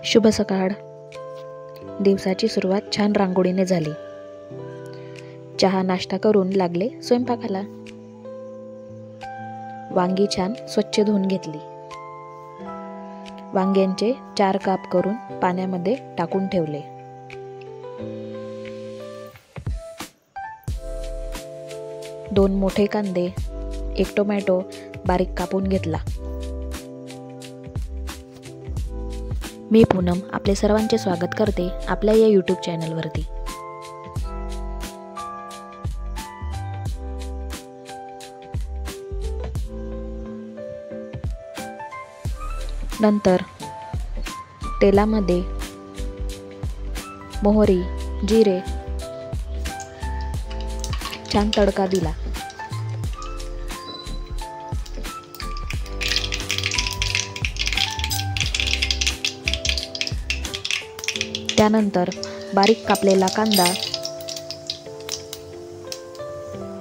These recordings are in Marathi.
शुभ सकाळ. दिवसाची सुरुवात छान रांगोळीने झाली. चहा नाश्ता करून लागले स्वयंपाकाला. वांगी छान स्वच्छ धुवून घेतली. वांग्यांचे 4 काप करून पाण्यामध्ये टाकून ठेवले. दोन मोठे कांदे, 1 टोमॅटो बारीक कापून घेतला. मी पूनम आपले सर्वांचे स्वागत करते आपल्या या यूट्यूब चॅनलवरती. नंतर तेलामध्ये मोहरी, जिरे छान तडका दिला. त्यानंतर बारीक कापलेला कांदा,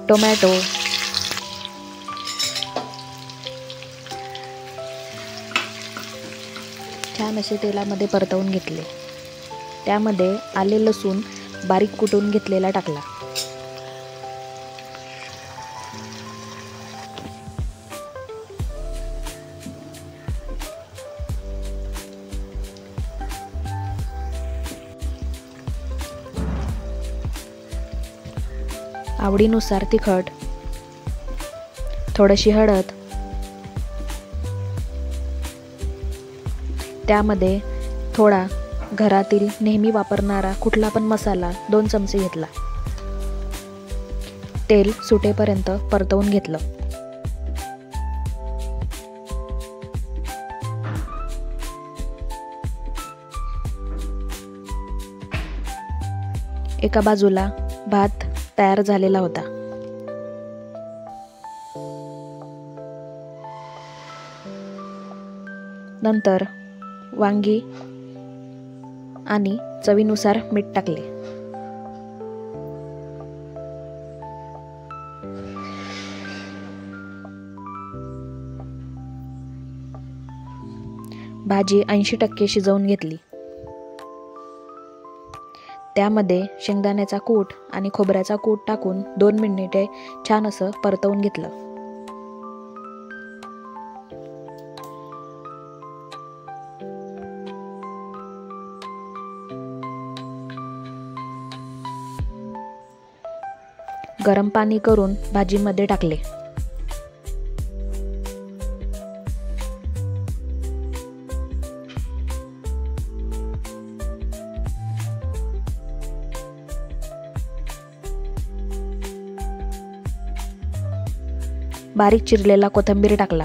टोमॅटो, छान असे तेलामध्ये परतवून घेतले. त्यामध्ये आले लसूण बारीक कुटून घेतलेला टाकला. आवडीनुसार तिखट, थोडीशी हळद, त्यामध्ये थोडा घरातील नेहमी वापरणारा कुठला पण मसाला 2 चमचे घेतला. तेल सुटेपर्यंत परतवून घेतलं. एका बाजूला भात तयार झालेला होता. नंतर वांगी आणि चवीनुसार मीठ टाकले. भाजी 80% शिजवून घेतली. त्यामध्ये शेंगदाण्याचा कूट आणि खोबऱ्याचा कूट टाकून 2 मिनिटे छान असं परतवून घेतलं. गरम पाणी करून भाजीमध्ये टाकले. बारीक चिरलेला कोथिंबीर टाकला.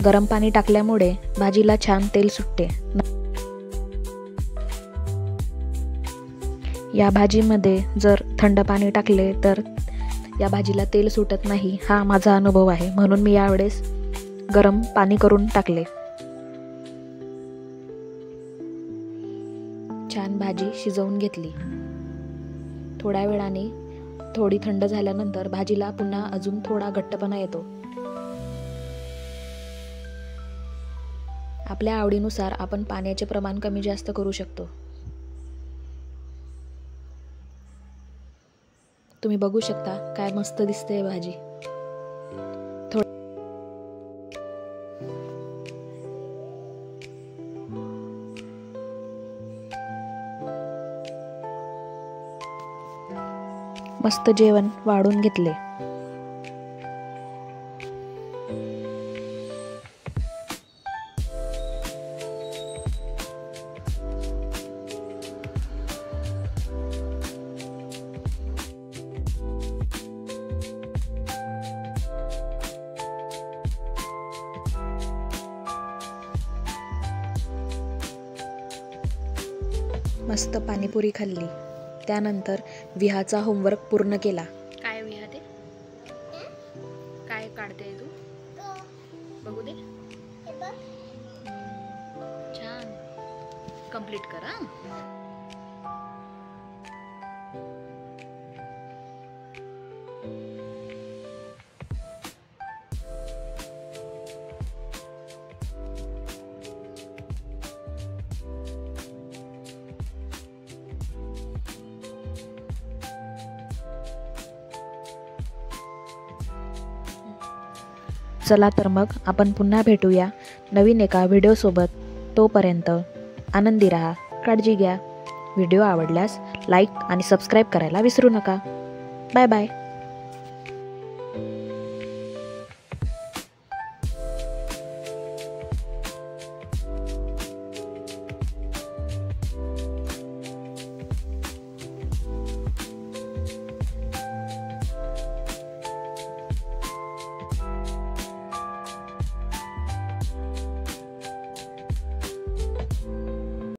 गरम पाणी टाकल्यामुळे भाजीला छान तेल सुटते. या भाजीमध्ये जर थंड पाणी टाकले तर या भाजीला तेल सुटत नाही, हा माझा अनुभव आहे. म्हणून मी यावेळेस गरम पाणी करून टाकले. छान भाजी शिजवून घेतली. थोड्या वेळाने थोडी थंड झाल्यानंतर भाजीला पुन्हा अजून थोडा घट्टपणा येतो. आपल्या आवडीनुसार आपण पाण्याचे प्रमाण कमी जास्त करू शकतो. तुम्ही बघू शकता काय मस्त दिसते भाजी. मस्त जेवण वाढून घेतले. मस्त पाणीपुरी खाल्ली. त्यानंतर विहाचा होमवर्क पूर्ण केला. काय विहा ते काय काढते तू? बघू दे. छान कंप्लीट करा. चला तर मग आपण पुन्हा भेटूया नवीन एका व्हिडिओसोबत. तोपर्यंत आनंदी राहा, काळजी घ्या. व्हिडिओ आवडल्यास लाईक आणि सबस्क्राईब करायला विसरू नका. Bye bye.